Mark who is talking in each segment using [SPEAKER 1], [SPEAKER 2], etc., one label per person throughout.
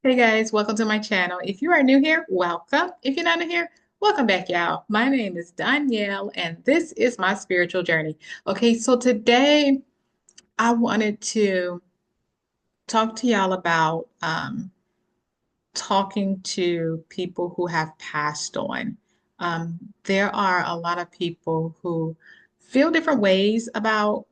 [SPEAKER 1] Hey guys, welcome to my channel. If you are new here, welcome. If you're not new here, welcome back, y'all. My name is Danielle, and this is my spiritual journey. Okay, so today I wanted to talk to y'all about talking to people who have passed on. There are a lot of people who feel different ways about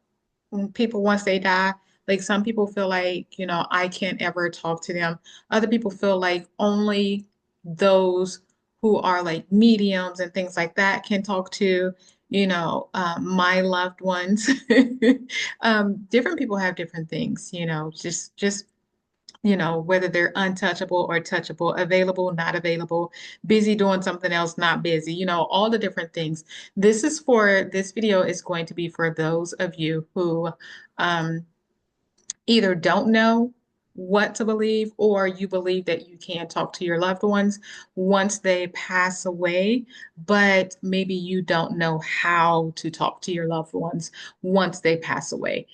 [SPEAKER 1] people once they die. Like some people feel like, I can't ever talk to them. Other people feel like only those who are like mediums and things like that can talk to, my loved ones. Different people have different things, whether they're untouchable or touchable, available, not available, busy doing something else, not busy, all the different things. This video is going to be for those of you who um, either don't know what to believe or you believe that you can talk to your loved ones once they pass away, but maybe you don't know how to talk to your loved ones once they pass away.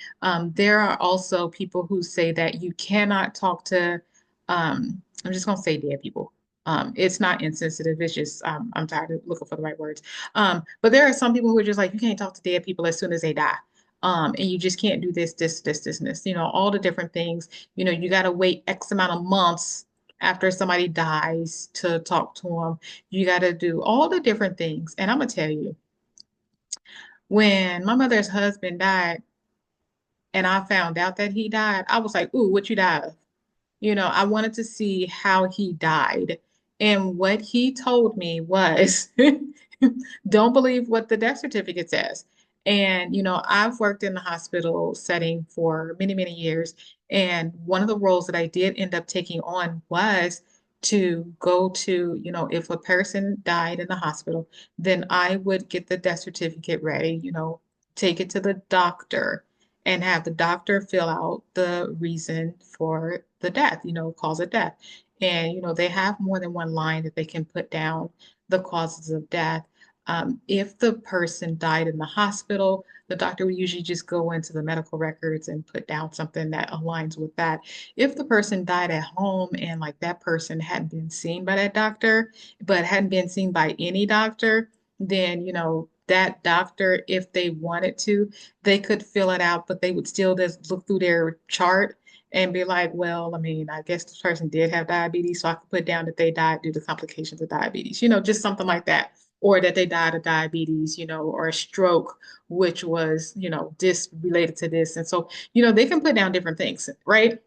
[SPEAKER 1] There are also people who say that you cannot talk to, I'm just going to say dead people. It's not insensitive. It's just, I'm tired of looking for the right words. But there are some people who are just like, you can't talk to dead people as soon as they die, and you just can't do this, and this, all the different things. You got to wait X amount of months after somebody dies to talk to them. You got to do all the different things. And I'm gonna tell you, when my mother's husband died and I found out that he died, I was like, ooh, what you died of? I wanted to see how he died. And what he told me was, don't believe what the death certificate says. And, I've worked in the hospital setting for many, many years. And one of the roles that I did end up taking on was to go to, if a person died in the hospital, then I would get the death certificate ready, take it to the doctor and have the doctor fill out the reason for the death, cause of death. And, they have more than one line that they can put down the causes of death. If the person died in the hospital, the doctor would usually just go into the medical records and put down something that aligns with that. If the person died at home and like that person hadn't been seen by that doctor, but hadn't been seen by any doctor, then, that doctor, if they wanted to, they could fill it out, but they would still just look through their chart and be like, well, I mean, I guess this person did have diabetes, so I could put down that they died due to complications of diabetes, just something like that. Or that they died of diabetes, or a stroke, which was, this related to this. And so, they can put down different things, right?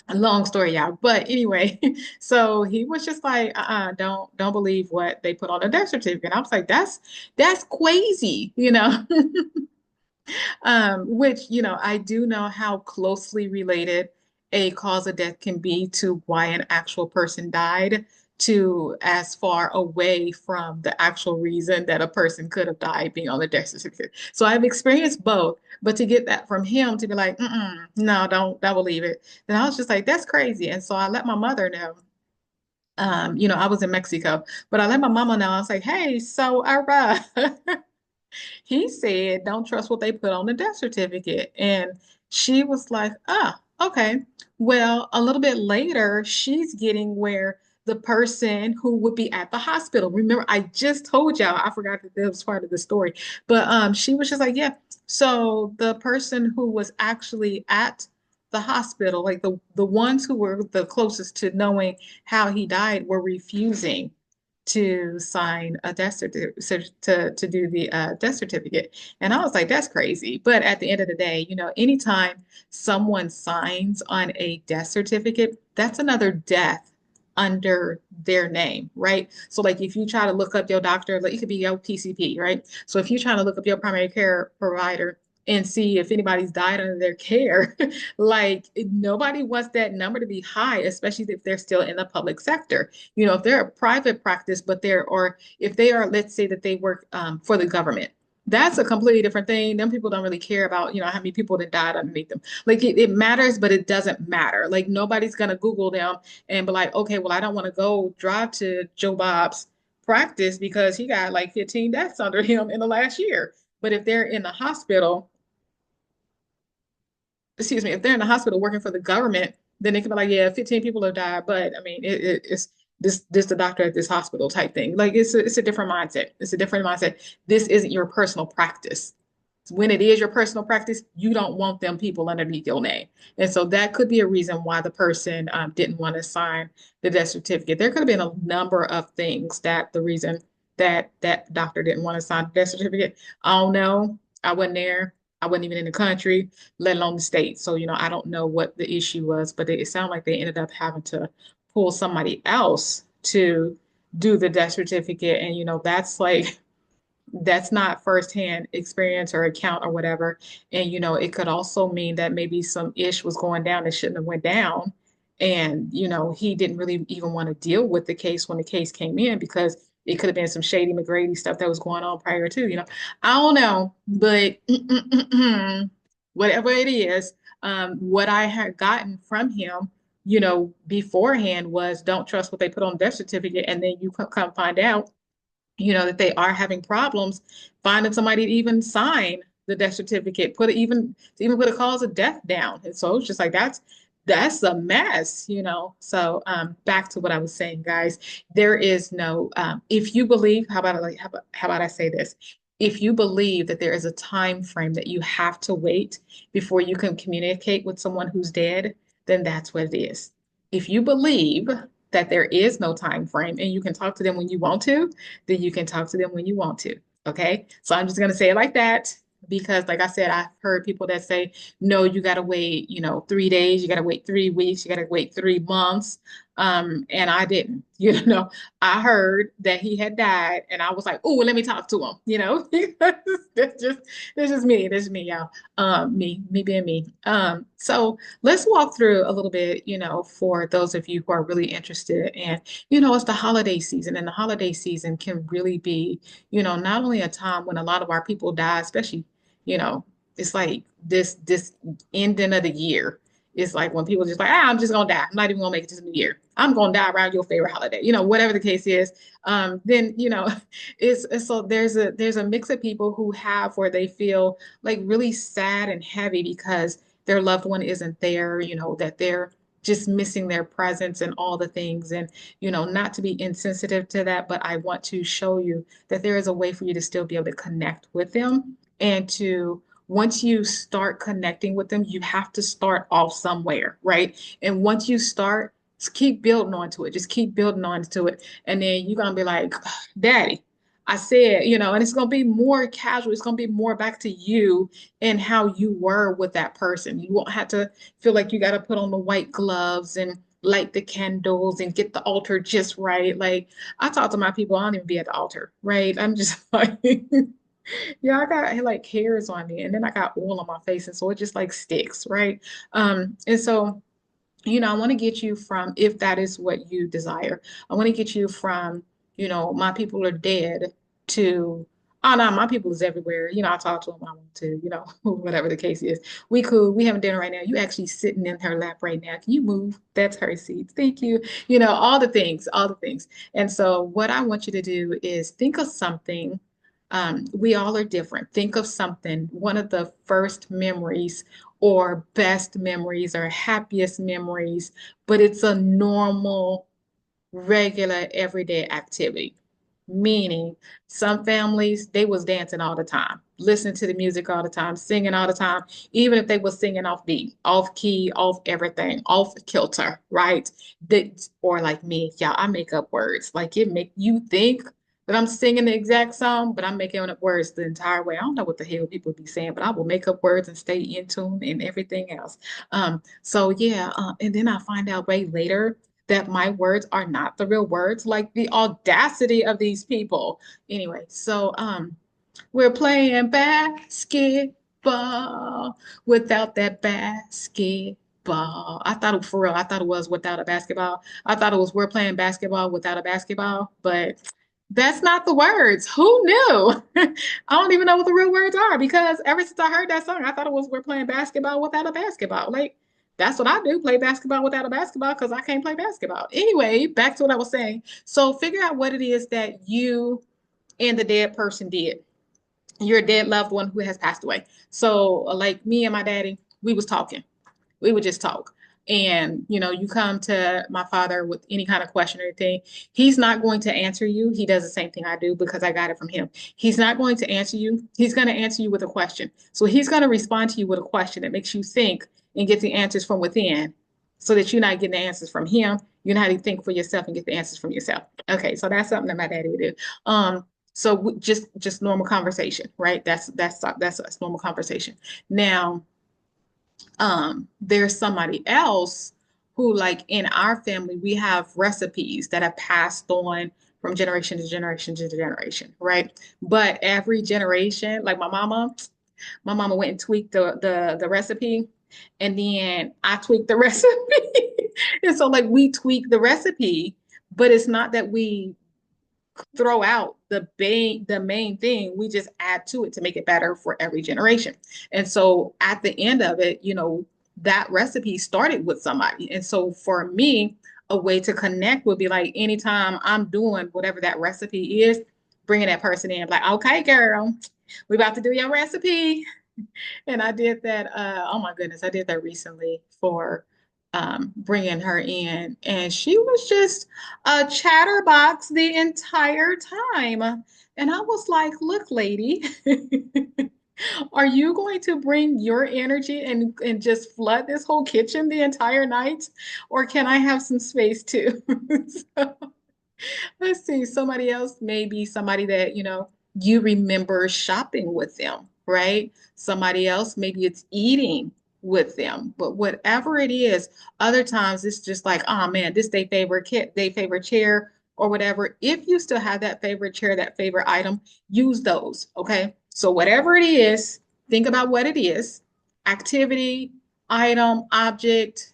[SPEAKER 1] A long story, y'all. But anyway, so he was just like, don't believe what they put on the death certificate. I was like, that's crazy, which, I do know how closely related a cause of death can be to why an actual person died, to as far away from the actual reason that a person could have died being on the death certificate. So I've experienced both, but to get that from him to be like, no, don't believe it. Then I was just like, that's crazy. And so I let my mother know. I was in Mexico, but I let my mama know. I was like, hey, so he said, don't trust what they put on the death certificate. And she was like, ah, okay. Well, a little bit later, she's getting where the person who would be at the hospital. Remember, I just told y'all, I forgot that was part of the story. But she was just like, yeah. So the person who was actually at the hospital, like the ones who were the closest to knowing how he died, were refusing to sign a death certificate to do the death certificate. And I was like, that's crazy. But at the end of the day, anytime someone signs on a death certificate, that's another death under their name, right? So like if you try to look up your doctor, like it could be your PCP, right? So if you're trying to look up your primary care provider and see if anybody's died under their care, like nobody wants that number to be high, especially if they're still in the public sector. If they're a private practice, but or if they are, let's say that they work for the government, that's a completely different thing. Them people don't really care about, how many people that died underneath them. Like it matters, but it doesn't matter. Like nobody's gonna Google them and be like, okay, well, I don't want to go drive to Joe Bob's practice because he got like 15 deaths under him in the last year. But if they're in the hospital, excuse me, if they're in the hospital working for the government, then they can be like, yeah, 15 people have died, but I mean, it's this the doctor at this hospital type thing. Like it's a different mindset. It's a different mindset. This isn't your personal practice. When it is your personal practice, you don't want them people underneath your name. And so that could be a reason why the person didn't want to sign the death certificate. There could have been a number of things that the reason that that doctor didn't want to sign the death certificate. I don't know. I wasn't there. I wasn't even in the country, let alone the state. So, I don't know what the issue was, but it sounded like they ended up having to pull somebody else to do the death certificate. And, that's like, that's not firsthand experience or account or whatever. And it could also mean that maybe some ish was going down that shouldn't have went down. And he didn't really even want to deal with the case when the case came in because it could have been some shady McGrady stuff that was going on prior to, I don't know, but whatever it is, what I had gotten from him, beforehand was don't trust what they put on the death certificate, and then you come find out that they are having problems finding somebody to even sign the death certificate, even put a cause of death down. And so it's just like that's a mess. So back to what I was saying, guys, there is no if you believe, how about I say this? If you believe that there is a time frame that you have to wait before you can communicate with someone who's dead, then that's what it is. If you believe that there is no time frame and you can talk to them when you want to, then you can talk to them when you want to. Okay. So I'm just going to say it like that because, like I said, I've heard people that say, no, you got to wait, 3 days, you got to wait 3 weeks, you got to wait 3 months. And I didn't, I heard that he had died and I was like, oh, let me talk to him, that's just, that's me, y'all. Me being me. So let's walk through a little bit, for those of you who are really interested. And, it's the holiday season, and the holiday season can really be, not only a time when a lot of our people die, especially, you know, it's like this ending of the year. It's like when people just like, I'm just gonna die. I'm not even gonna make it to the new year. I'm gonna die around your favorite holiday. Whatever the case is. Then it's so there's a mix of people who have where they feel like really sad and heavy because their loved one isn't there, that they're just missing their presence and all the things. And, not to be insensitive to that, but I want to show you that there is a way for you to still be able to connect with them and to once you start connecting with them, you have to start off somewhere, right? And once you start, just keep building onto it. Just keep building onto it. And then you're gonna be like, Daddy, I said, and it's gonna be more casual. It's gonna be more back to you and how you were with that person. You won't have to feel like you got to put on the white gloves and light the candles and get the altar just right. Like I talk to my people, I don't even be at the altar, right? I'm just like, yeah, I got like hairs on me and then I got oil on my face. And so it just like sticks, right? And so I want to get you from, if that is what you desire, I want to get you from, my people are dead to, oh no, my people is everywhere. I talk to them, I want to, whatever the case is. We cool. We having dinner right now. You actually sitting in her lap right now. Can you move? That's her seat. Thank you. All the things, all the things. And so what I want you to do is think of something. We all are different. Think of something, one of the first memories or best memories or happiest memories, but it's a normal, regular, everyday activity. Meaning some families, they was dancing all the time, listening to the music all the time, singing all the time, even if they was singing off beat, off key, off everything, off kilter, right? Or like me, y'all, I make up words. Like it make you think that I'm singing the exact song, but I'm making up words the entire way. I don't know what the hell people be saying, but I will make up words and stay in tune and everything else. So yeah, and then I find out way later that my words are not the real words, like the audacity of these people. Anyway, so we're playing basketball without that basketball. I thought it, for real, I thought it was without a basketball. I thought it was we're playing basketball without a basketball, but that's not the words. Who knew? I don't even know what the real words are because ever since I heard that song, I thought it was we're playing basketball without a basketball. Like that's what I do, play basketball without a basketball because I can't play basketball. Anyway, back to what I was saying. So figure out what it is that you and the dead person did. Your dead loved one who has passed away. So like me and my daddy, we was talking. We would just talk. and you come to my father with any kind of question or anything, he's not going to answer you. He does the same thing I do because I got it from him. He's not going to answer you. He's going to answer you with a question. So he's going to respond to you with a question that makes you think and get the answers from within so that you're not getting the answers from him. You know how to think for yourself and get the answers from yourself. Okay, so that's something that my daddy would do. So just normal conversation, right? That's normal conversation. Now, there's somebody else who, like in our family, we have recipes that have passed on from generation to generation to generation, right? But every generation, like my mama went and tweaked the recipe, and then I tweaked the recipe. And so like we tweak the recipe, but it's not that we throw out the main thing. We just add to it to make it better for every generation. And so at the end of it, that recipe started with somebody. And so for me, a way to connect would be like anytime I'm doing whatever that recipe is, bringing that person in, like, okay, girl, we about to do your recipe. And I did that. Oh my goodness, I did that recently for bringing her in, and she was just a chatterbox the entire time. And I was like, "Look, lady, are you going to bring your energy and just flood this whole kitchen the entire night, or can I have some space too?" So, let's see, somebody else, maybe somebody that, you remember shopping with them, right? Somebody else, maybe it's eating with them. But whatever it is, other times it's just like, oh man, this they favorite kit, they favorite chair or whatever. If you still have that favorite chair, that favorite item, use those, okay? So whatever it is, think about what it is, activity, item, object,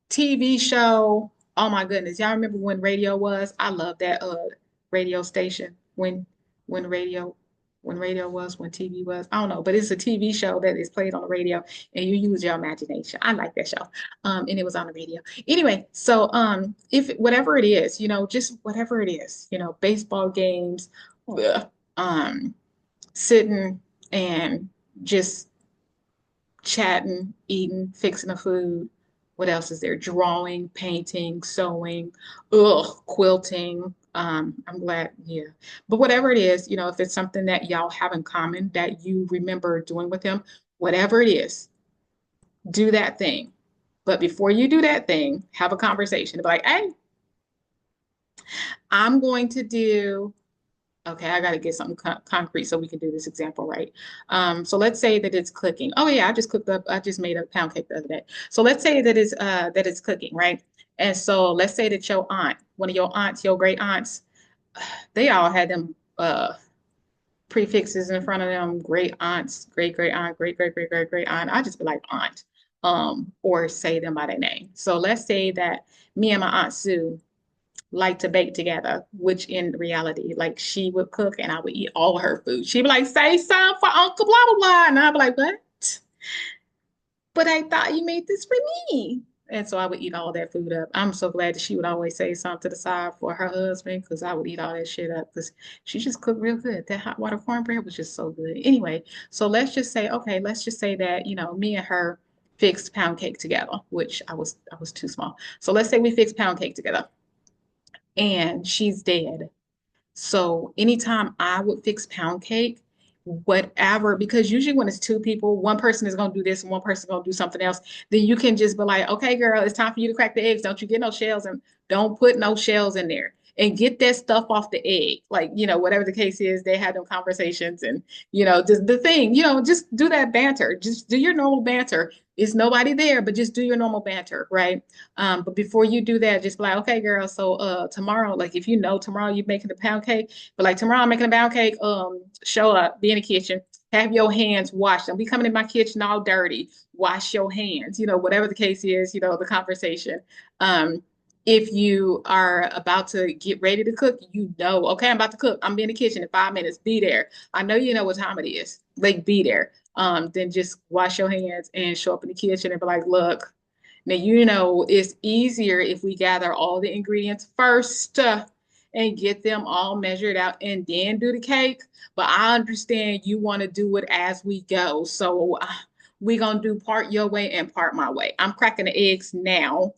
[SPEAKER 1] TV show. Oh my goodness. Y'all remember when radio was? I love that radio station when radio radio was, when TV was. I don't know, but it's a TV show that is played on the radio and you use your imagination. I like that show. And it was on the radio. Anyway, so if whatever it is, just whatever it is, baseball games, ugh, um sitting and just chatting, eating, fixing the food. What else is there? Drawing, painting, sewing, quilting. I'm glad, yeah. But whatever it is, if it's something that y'all have in common that you remember doing with him, whatever it is, do that thing. But before you do that thing, have a conversation. Be like, hey, I'm going to do Okay, I got to get something concrete so we can do this example right. So let's say that it's cooking. Oh yeah, I just made a pound cake the other day. So let's say that it's cooking, right? And so let's say that your aunt, one of your aunts, your great aunts, they all had them prefixes in front of them, great aunts, great great aunt, great great great great great aunt. I just be like aunt, or say them by their name. So let's say that me and my aunt Sue like to bake together, which in reality, like she would cook and I would eat all her food. She'd be like, say something for Uncle blah blah blah. And I'd be like, what? But I thought you made this for me. And so I would eat all that food up. I'm so glad that she would always say something to the side for her husband because I would eat all that shit up because she just cooked real good. That hot water cornbread was just so good. Anyway, so let's just say that, me and her fixed pound cake together, which I was too small. So let's say we fixed pound cake together and she's dead. So anytime I would fix pound cake, whatever, because usually when it's two people, one person is going to do this and one person is going to do something else, then you can just be like, okay, girl, it's time for you to crack the eggs. Don't you get no shells and don't put no shells in there and get that stuff off the egg. Like, whatever the case is, they had them conversations and, just the thing, just do that banter. Just do your normal banter. Is nobody there, but just do your normal banter, right? But before you do that, just be like, okay, girl, so tomorrow, like if tomorrow you're making a pound cake, but like tomorrow I'm making a pound cake, show up, be in the kitchen, have your hands washed. Don't be coming in my kitchen all dirty. Wash your hands, whatever the case is, the conversation. If you are about to get ready to cook, okay, I'm about to cook. I'm in the kitchen in 5 minutes. Be there. I know you know what time it is. Like, be there. Then just wash your hands and show up in the kitchen and be like, look, now, it's easier if we gather all the ingredients first and get them all measured out and then do the cake. But I understand you want to do it as we go. So we gonna do part your way and part my way. I'm cracking the eggs now,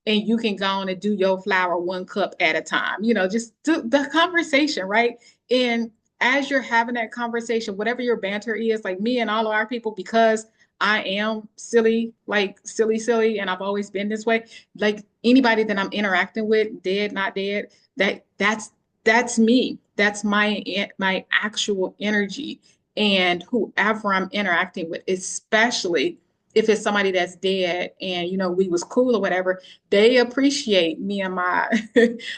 [SPEAKER 1] and you can go on and do your flour 1 cup at a time. Just the conversation, right? And as you're having that conversation, whatever your banter is, like me and all of our people, because I am silly, like silly, and I've always been this way. Like anybody that I'm interacting with, dead, not dead, that's me. That's my actual energy. And whoever I'm interacting with, especially if it's somebody that's dead and we was cool or whatever, they appreciate me and my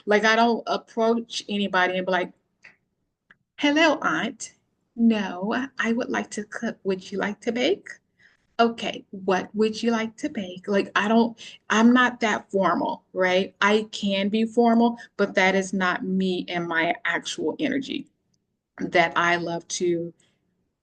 [SPEAKER 1] like I don't approach anybody and be like, "Hello, aunt. No, I would like to cook. Would you like to bake? Okay, what would you like to bake?" Like I'm not that formal, right? I can be formal, but that is not me and my actual energy that I love to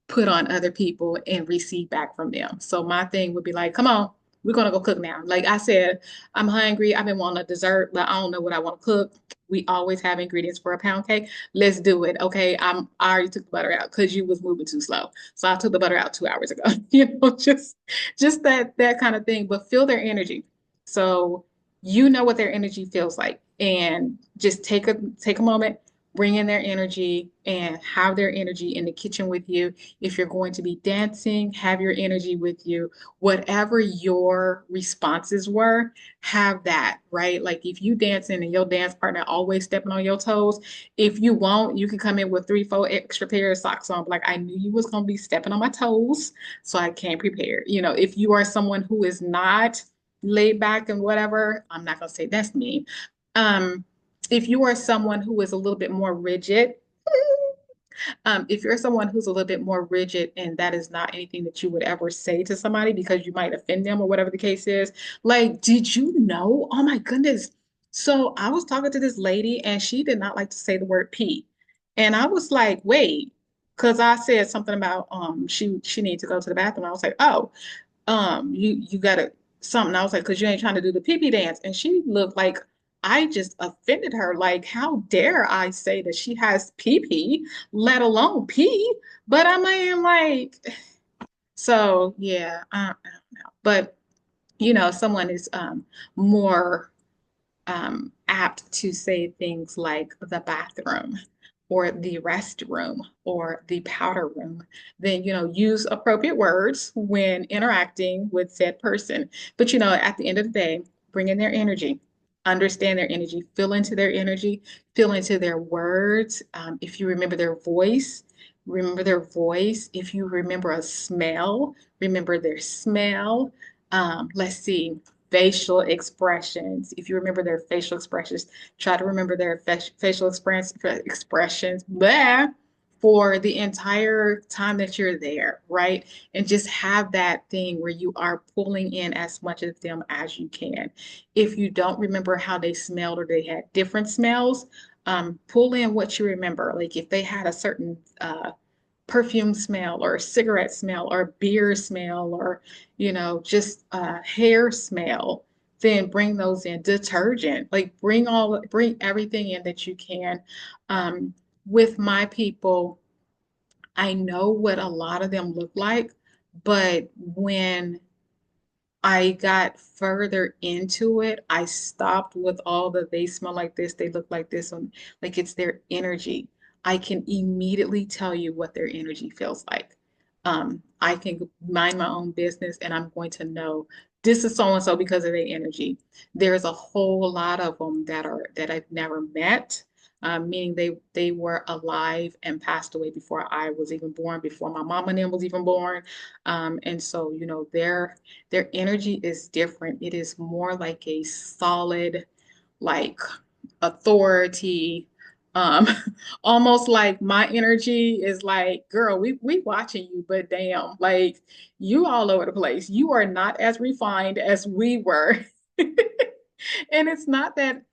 [SPEAKER 1] put on other people and receive back from them. So my thing would be like, come on, we're gonna go cook now. Like I said, I'm hungry. I've been wanting a dessert, but I don't know what I want to cook. We always have ingredients for a pound cake. Let's do it. Okay. I already took the butter out because you was moving too slow. So I took the butter out 2 hours ago. Just that kind of thing. But feel their energy. So you know what their energy feels like. And just take a moment, bring in their energy and have their energy in the kitchen with you. If you're going to be dancing, have your energy with you. Whatever your responses were, have that, right? Like if you dancing and your dance partner always stepping on your toes, if you won't, you can come in with 3, 4 extra pair of socks on. Like I knew you was gonna be stepping on my toes, so I came prepared. If you are someone who is not laid back and whatever, I'm not gonna say that's me. Um, if you are someone who is a little bit more rigid, if you're someone who's a little bit more rigid and that is not anything that you would ever say to somebody because you might offend them or whatever the case is, like, did you know? Oh my goodness. So I was talking to this lady and she did not like to say the word pee. And I was like, wait, because I said something about she needed to go to the bathroom. I was like, oh, you gotta something. I was like, because you ain't trying to do the pee pee dance. And she looked like I just offended her. Like, how dare I say that she has pee pee, let alone pee? But I mean, like, so yeah, I don't know. But someone is more apt to say things like the bathroom or the restroom or the powder room, then use appropriate words when interacting with said person. But at the end of the day, bring in their energy, understand their energy, feel into their energy, feel into their words. If you remember their voice, remember their voice. If you remember a smell, remember their smell. Let's see, facial expressions. If you remember their facial expressions, try to remember their facial expressions there for the entire time that you're there, right? And just have that thing where you are pulling in as much of them as you can. If you don't remember how they smelled or they had different smells, pull in what you remember. Like if they had a certain perfume smell or cigarette smell or beer smell or just hair smell, then bring those in. Detergent, like bring everything in that you can. um, with my people, I know what a lot of them look like, but when I got further into it, I stopped with all the they smell like this, they look like this, and like it's their energy. I can immediately tell you what their energy feels like. I can mind my own business and I'm going to know this is so and so because of their energy. There's a whole lot of them that I've never met, meaning they were alive and passed away before I was even born, before my mama and them was even born. And so, their energy is different. It is more like a solid, like authority. Um, almost like my energy is like, girl, we watching you, but damn, like you all over the place. You are not as refined as we were. And it's not that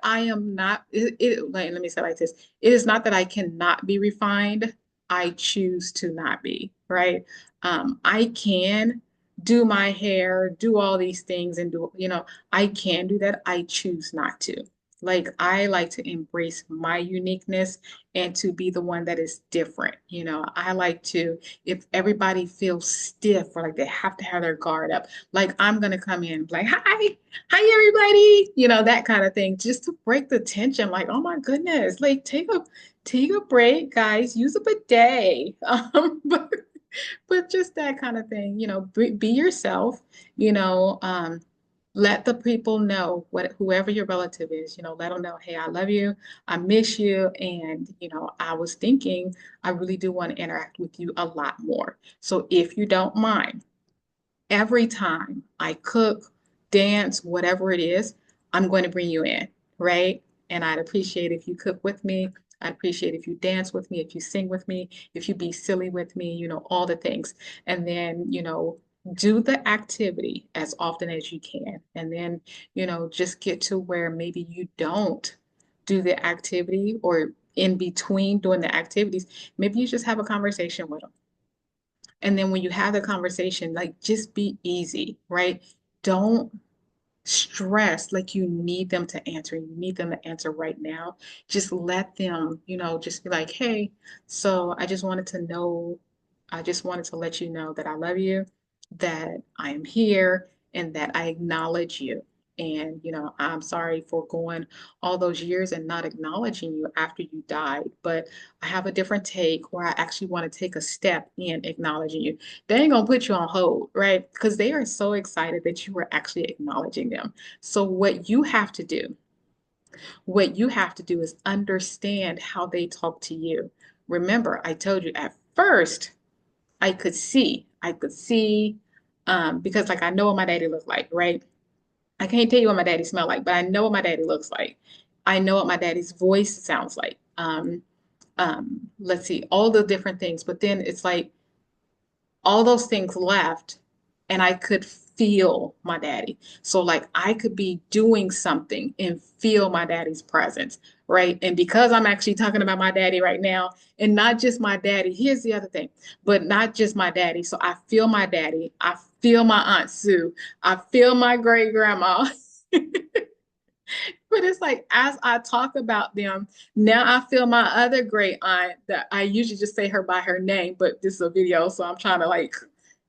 [SPEAKER 1] I am not let me say it like this. It is not that I cannot be refined. I choose to not be, right? I can do my hair, do all these things and I can do that. I choose not to. Like I like to embrace my uniqueness and to be the one that is different. I like to, if everybody feels stiff or like they have to have their guard up, like I'm gonna come in like, hi everybody, that kind of thing, just to break the tension. Like, oh my goodness, like take a break, guys, use a bidet. But just that kind of thing, be yourself, you know, um, let the people know whoever your relative is, let them know, hey, I love you, I miss you, and I was thinking I really do want to interact with you a lot more. So if you don't mind, every time I cook, dance, whatever it is, I'm going to bring you in, right? And I'd appreciate if you cook with me. I'd appreciate if you dance with me, if you sing with me, if you be silly with me, all the things. And then, do the activity as often as you can. And then, just get to where maybe you don't do the activity or in between doing the activities, maybe you just have a conversation with them. And then when you have the conversation, like just be easy, right? Don't stress like you need them to answer. You need them to answer right now. Just let them, just be like, hey, so I just wanted to let you know that I love you, that I am here, and that I acknowledge you. And, I'm sorry for going all those years and not acknowledging you after you died, but I have a different take where I actually want to take a step in acknowledging you. They ain't gonna put you on hold, right? Because they are so excited that you were actually acknowledging them. So what you have to do is understand how they talk to you. Remember, I told you at first I could see, because like I know what my daddy looked like, right? I can't tell you what my daddy smelled like, but I know what my daddy looks like. I know what my daddy's voice sounds like. Let's see, all the different things. But then it's like all those things left and I could feel my daddy. So like I could be doing something and feel my daddy's presence, right? And because I'm actually talking about my daddy right now and not just my daddy, here's the other thing, but not just my daddy. So I feel my daddy, I feel my Aunt Sue, I feel my great grandma. But it's like as I talk about them, now I feel my other great aunt that I usually just say her by her name, but this is a video, so I'm trying to like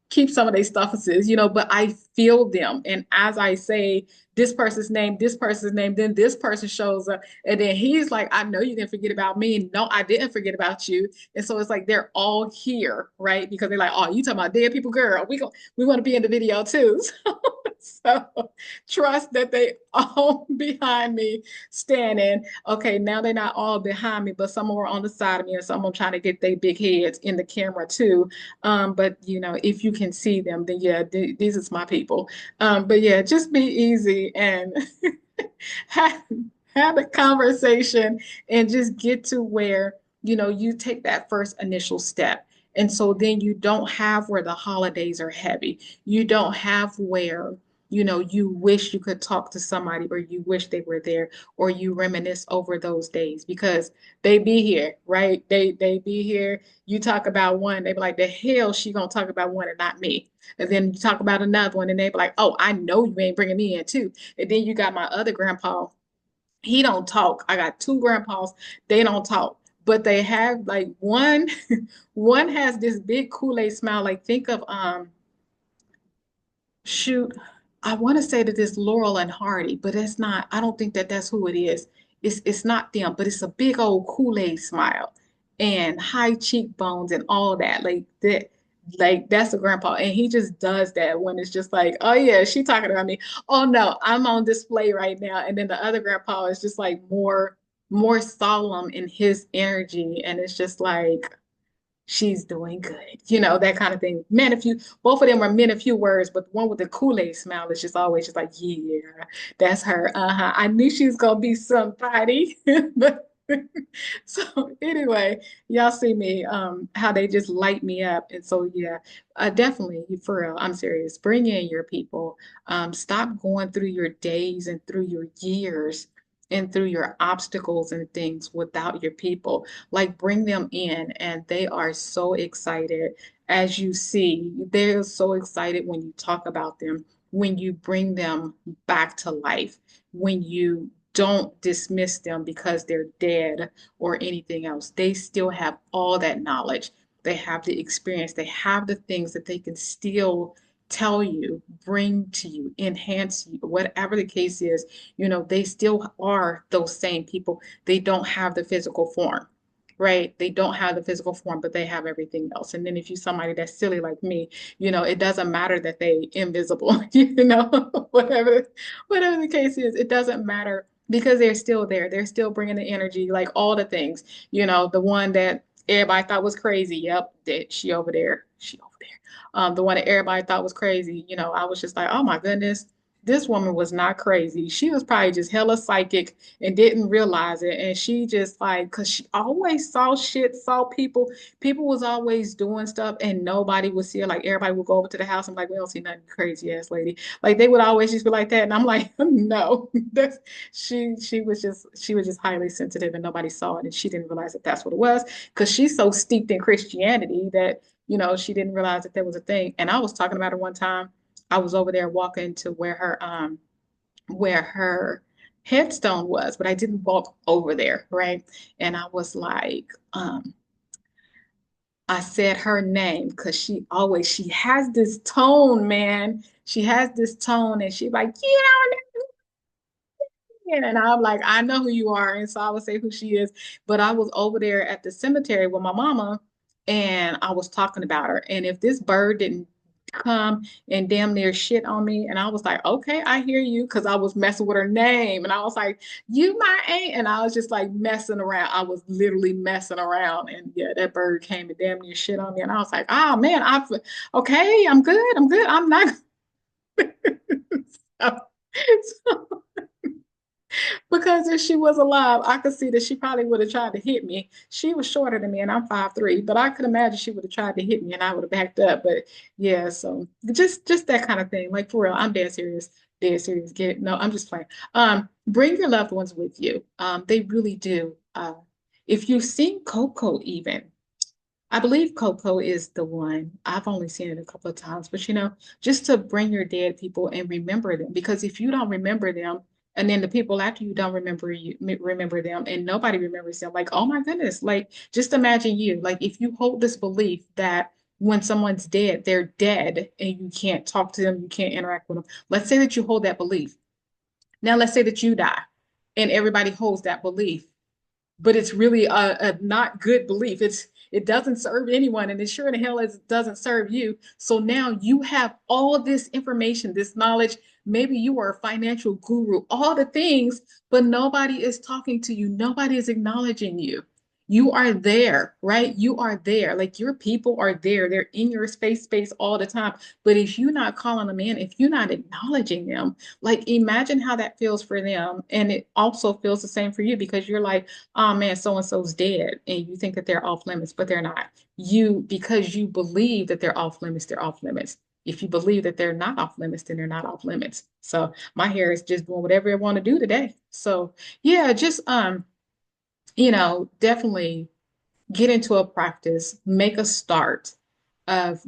[SPEAKER 1] keep some of their stuffuses, but I feel them. And as I say this person's name, then this person shows up. And then he's like, I know you didn't forget about me. No, I didn't forget about you. And so it's like they're all here, right? Because they're like, oh, you talking about dead people, girl. We want to be in the video too. So trust that they all behind me standing. Okay, now they're not all behind me, but some are on the side of me, and some of them trying to get their big heads in the camera too. But if you can see them, then yeah, these is my people. But yeah, just be easy and have, have a conversation and just get to where, you take that first initial step. And so then you don't have where the holidays are heavy. You don't have where, you wish you could talk to somebody or you wish they were there or you reminisce over those days because they be here, right? They be here. You talk about one, they be like, the hell she gonna talk about one and not me. And then you talk about another one and they be like, oh, I know you ain't bringing me in too. And then you got my other grandpa. He don't talk. I got two grandpas. They don't talk. But they have like one, one has this big Kool-Aid smile. Like think of shoot, I want to say that it's Laurel and Hardy, but it's not. I don't think that that's who it is. It's not them, but it's a big old Kool-Aid smile and high cheekbones and all that. Like that, like that's a grandpa, and he just does that when it's just like, oh yeah, she talking about me. Oh no, I'm on display right now. And then the other grandpa is just like more solemn in his energy, and it's just like she's doing good, that kind of thing. Man, if you both of them are men of few words, but the one with the Kool-Aid smile is just always just like, yeah, that's her. Uh-huh. I knew she was gonna be somebody. But so anyway, y'all see me, how they just light me up. And so yeah, definitely for real, I'm serious. Bring in your people. Stop going through your days and through your years and through your obstacles and things without your people. Like bring them in and they are so excited. As you see, they're so excited when you talk about them, when you bring them back to life, when you don't dismiss them because they're dead or anything else. They still have all that knowledge. They have the experience. They have the things that they can still tell you, bring to you, enhance you, whatever the case is. They still are those same people. They don't have the physical form, right? They don't have the physical form, but they have everything else. And then if you're somebody that's silly like me, it doesn't matter that they invisible, whatever the case is, it doesn't matter because they're still there. They're still bringing the energy, like all the things. The one that everybody thought was crazy. Yep, that she over there. She over there. The one that everybody thought was crazy. I was just like, oh my goodness, this woman was not crazy. She was probably just hella psychic and didn't realize it. And she just like, cause she always saw shit, saw people. People was always doing stuff, and nobody would see her. Like everybody would go over to the house and be like, we don't see nothing, crazy ass lady. Like they would always just be like that, and I'm like, no, that's she was just highly sensitive, and nobody saw it, and she didn't realize that that's what it was, because she's so steeped in Christianity that she didn't realize that there was a thing. And I was talking about her one time. I was over there walking to where her headstone was, but I didn't walk over there, right? And I was like, I said her name because she has this tone, man. She has this tone, and she like, and I'm like, I know who you are. And so I would say who she is. But I was over there at the cemetery with my mama, and I was talking about her. And if this bird didn't come and damn near shit on me, and I was like, okay, I hear you, because I was messing with her name. And I was like, you my aunt. And I was just like messing around. I was literally messing around. And yeah, that bird came and damn near shit on me. And I was like, oh man, okay, I'm good. I'm good. I'm not. so, so because if she was alive, I could see that she probably would have tried to hit me. She was shorter than me, and I'm 5'3", but I could imagine she would have tried to hit me, and I would have backed up. But yeah, so just that kind of thing. Like for real, I'm dead serious. Dead serious. Get it? No, I'm just playing. Bring your loved ones with you. They really do. If you've seen Coco, even. I believe Coco is the one. I've only seen it a couple of times, but just to bring your dead people and remember them. Because if you don't remember them, and then the people after you don't remember them, and nobody remembers them, like, oh my goodness, like just imagine you, like if you hold this belief that when someone's dead, they're dead and you can't talk to them, you can't interact with them. Let's say that you hold that belief. Now let's say that you die and everybody holds that belief, but it's really a not good belief. It doesn't serve anyone, and it sure in hell doesn't serve you. So now you have all this information, this knowledge. Maybe you are a financial guru, all the things, but nobody is talking to you. Nobody is acknowledging you. You are there, right? You are there. Like your people are there. They're in your space all the time. But if you're not calling them in, if you're not acknowledging them, like imagine how that feels for them. And it also feels the same for you, because you're like, oh man, so and so's dead, and you think that they're off limits, but they're not. Because you believe that they're off limits, they're off limits. If you believe that they're not off limits, then they're not off limits. So my hair is just doing whatever it want to do today. So yeah, just definitely get into a practice, make a start of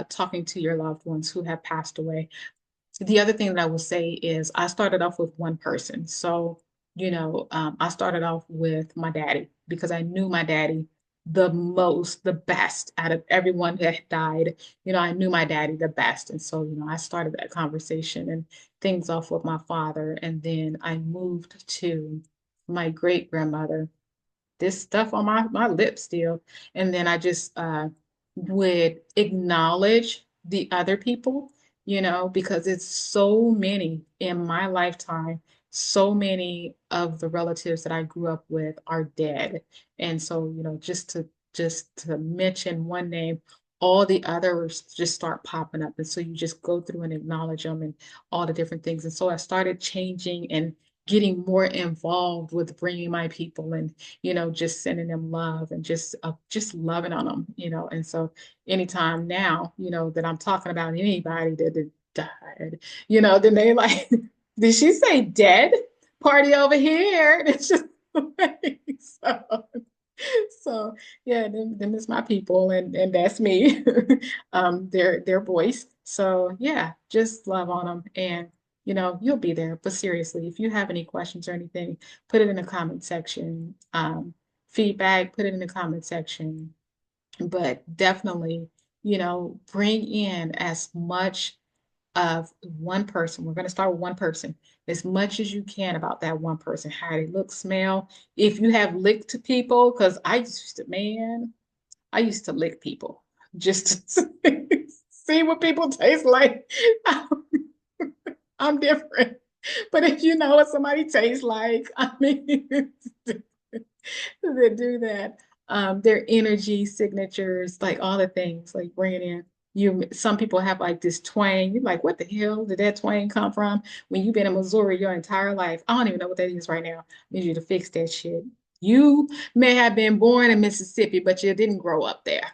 [SPEAKER 1] talking to your loved ones who have passed away. The other thing that I will say is I started off with one person. So, I started off with my daddy because I knew my daddy the most, the best out of everyone that died. I knew my daddy the best. And so, I started that conversation and things off with my father. And then I moved to my great grandmother, this stuff on my lips still. And then I just would acknowledge the other people, because it's so many in my lifetime. So many of the relatives that I grew up with are dead. And so, just to mention one name, all the others just start popping up. And so you just go through and acknowledge them and all the different things. And so I started changing and getting more involved with bringing my people and just sending them love and just loving on them, and so anytime now that I'm talking about anybody that died, then they like, did she say dead? Party over here. It's just like, so yeah, them is my people, and that's me. Their voice. So yeah, just love on them. And you'll be there. But seriously, if you have any questions or anything, put it in the comment section. Feedback, put it in the comment section. But definitely, bring in as much of one person. We're going to start with one person, as much as you can about that one person, how they look, smell. If you have licked people, because I used to lick people just to see what people taste like. I'm different. But if you know what somebody tastes like, I mean, they do that. Their energy signatures, like all the things, like bringing in some people have like this twang. You're like, what the hell did that twang come from? When you've been in Missouri your entire life, I don't even know what that is right now. I need you to fix that shit. You may have been born in Mississippi, but you didn't grow up there.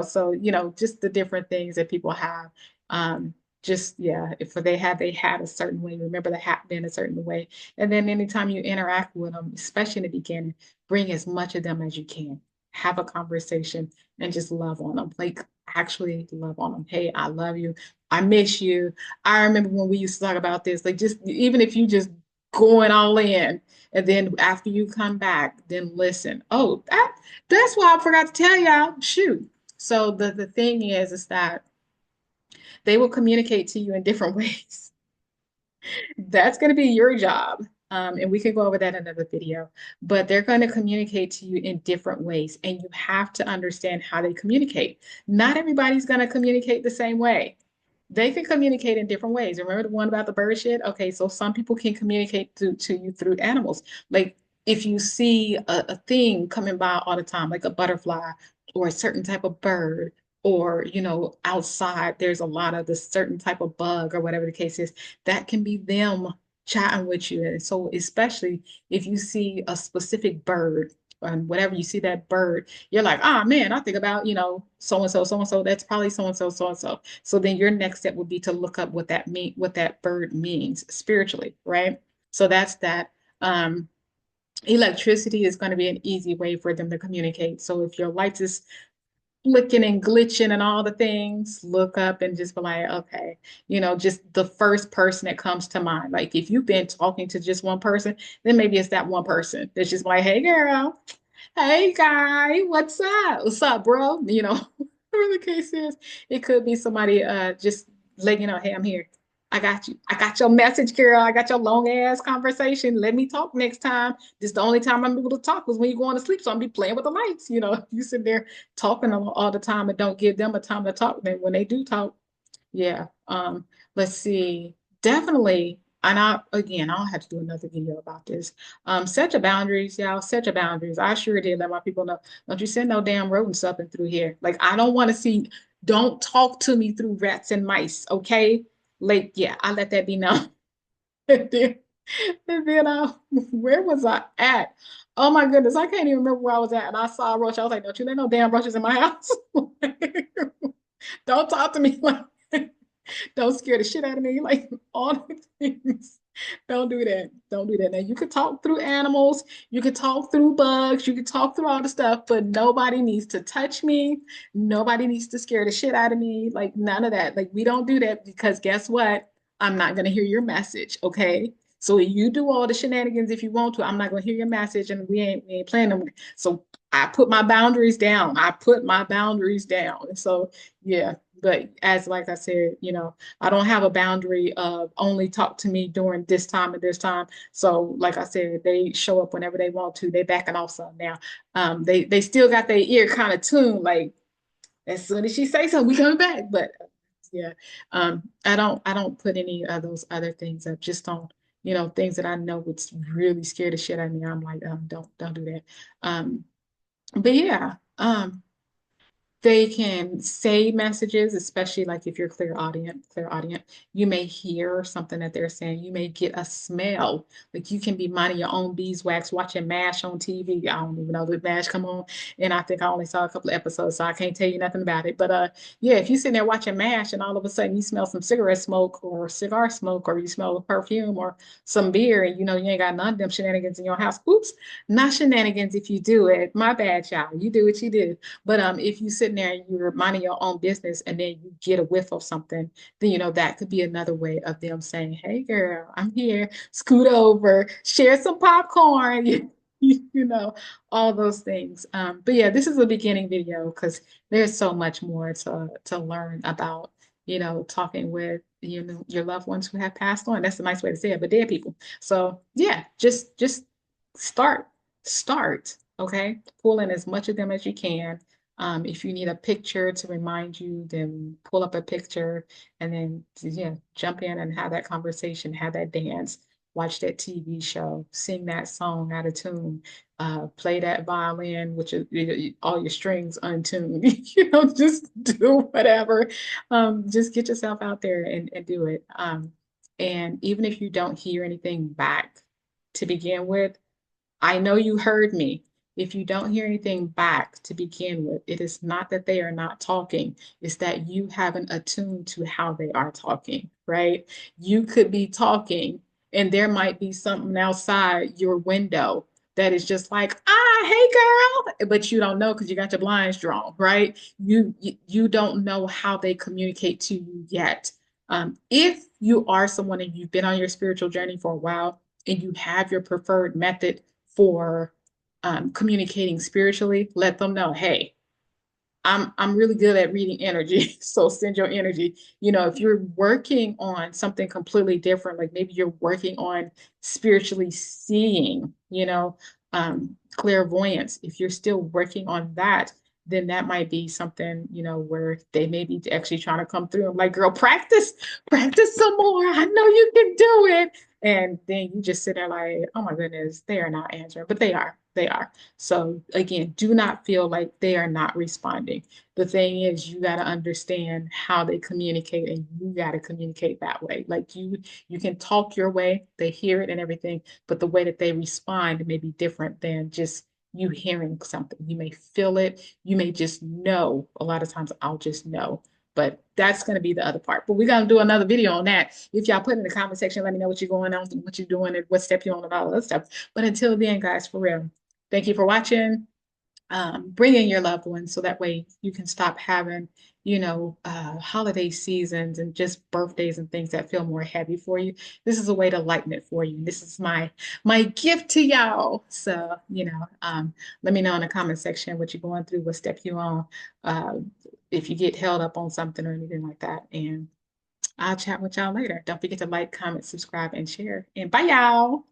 [SPEAKER 1] So just the different things that people have. Um, just yeah, if they had a certain way, remember the hat being a certain way. And then anytime you interact with them, especially in the beginning, bring as much of them as you can. Have a conversation and just love on them. Like actually love on them. Hey, I love you. I miss you. I remember when we used to talk about this, like just even if you just going all in and then after you come back, then listen. Oh, that's why I forgot to tell y'all. Shoot. So the thing is that they will communicate to you in different ways. That's going to be your job. And we can go over that in another video, but they're going to communicate to you in different ways, and you have to understand how they communicate. Not everybody's going to communicate the same way. They can communicate in different ways. Remember the one about the bird shit? Okay, so some people can communicate to you through animals. Like if you see a thing coming by all the time, like a butterfly or a certain type of bird, or outside there's a lot of this certain type of bug or whatever the case is, that can be them chatting with you. And so especially if you see a specific bird and whatever you see that bird, you're like, ah, man, I think about, so and so, that's probably so and so, so and so. So then your next step would be to look up what that bird means spiritually, right? So that's that. Electricity is going to be an easy way for them to communicate. So if your lights is flicking and glitching and all the things, look up and just be like, okay, just the first person that comes to mind. Like if you've been talking to just one person, then maybe it's that one person that's just like, hey girl, hey guy, what's up? What's up, bro? Whatever the case is, it could be somebody just letting you know, hey, I'm here. I got you. I got your message, girl. I got your long ass conversation. Let me talk next time. This is the only time I'm able to talk was when you're going to sleep. So I'm be playing with the lights. You sit there talking all the time and don't give them a time to talk. Then when they do talk, yeah. Let's see. Definitely. And I'll have to do another video about this. Set your boundaries, y'all. Set your boundaries. I sure did let my people know. Don't you send no damn rodents up and through here. Like I don't want to see. Don't talk to me through rats and mice. Okay. Like yeah, I let that be known. And then, where was I at? Oh my goodness, I can't even remember where I was at. And I saw a roach. I was like, don't you let no damn roaches in my house. Don't talk to me like don't scare the shit out of me. Like all the things. Don't do that. Don't do that. Now you can talk through animals, you can talk through bugs, you can talk through all the stuff, but nobody needs to touch me. Nobody needs to scare the shit out of me. Like none of that. Like we don't do that because guess what? I'm not gonna hear your message. Okay. So you do all the shenanigans if you want to. I'm not gonna hear your message, and we ain't playing them. So I put my boundaries down. I put my boundaries down. And so yeah, but as like I said, I don't have a boundary of only talk to me during this time and this time. So like I said, they show up whenever they want to. They backing off some now. They still got their ear kind of tuned. Like as soon as she say something, we coming back. But yeah, I don't put any of those other things up. Just on things that I know would really scare the shit out of me. I'm like, don't do that. Um, but yeah, they can say messages, especially like if you're clairaudient, you may hear something that they're saying. You may get a smell. Like you can be minding your own beeswax, watching MASH on TV. I don't even know that MASH come on. And I think I only saw a couple of episodes, so I can't tell you nothing about it. But yeah, if you're sitting there watching MASH and all of a sudden you smell some cigarette smoke or cigar smoke, or you smell a perfume or some beer, and you ain't got none of them shenanigans in your house. Oops, not shenanigans if you do it. My bad, child. You do what you do. But if you sit sitting there and you're minding your own business and then you get a whiff of something, then that could be another way of them saying, "Hey girl, I'm here. Scoot over, share some popcorn." You know, all those things. But yeah, this is a beginning video because there's so much more to learn about, talking with your loved ones who have passed on. That's a nice way to say it, but dead people. So yeah, just start, okay? Pull in as much of them as you can. If you need a picture to remind you, then pull up a picture and then yeah, jump in and have that conversation, have that dance, watch that TV show, sing that song out of tune, play that violin, which is all your strings untuned. Just do whatever. Just get yourself out there and do it. And even if you don't hear anything back to begin with, I know you heard me. If you don't hear anything back to begin with, it is not that they are not talking, it's that you haven't attuned to how they are talking, right? You could be talking and there might be something outside your window that is just like, hey girl, but you don't know because you got your blinds drawn, right? You don't know how they communicate to you yet. If you are someone and you've been on your spiritual journey for a while and you have your preferred method for communicating spiritually, let them know, hey, I'm really good at reading energy, so send your energy. If you're working on something completely different, like maybe you're working on spiritually seeing, clairvoyance. If you're still working on that, then that might be something, where they may be actually trying to come through. I'm like, girl, practice some more. I know you can do it. And then you just sit there like, oh my goodness, they are not answering, but they are. They are. So again, do not feel like they are not responding. The thing is, you got to understand how they communicate, and you got to communicate that way. Like you can talk your way, they hear it and everything, but the way that they respond may be different than just you hearing something. You may feel it, you may just know. A lot of times I'll just know. But that's going to be the other part. But we're going to do another video on that. If y'all put in the comment section, let me know what you're going on, what you're doing, and what step you're on, and all that stuff. But until then, guys, for real, thank you for watching. Bring in your loved ones so that way you can stop having, holiday seasons and just birthdays and things that feel more heavy for you. This is a way to lighten it for you. This is my gift to y'all. So, let me know in the comment section what you're going through, what step you on, uh, if you get held up on something or anything like that. And I'll chat with y'all later. Don't forget to like, comment, subscribe, and share. And bye, y'all.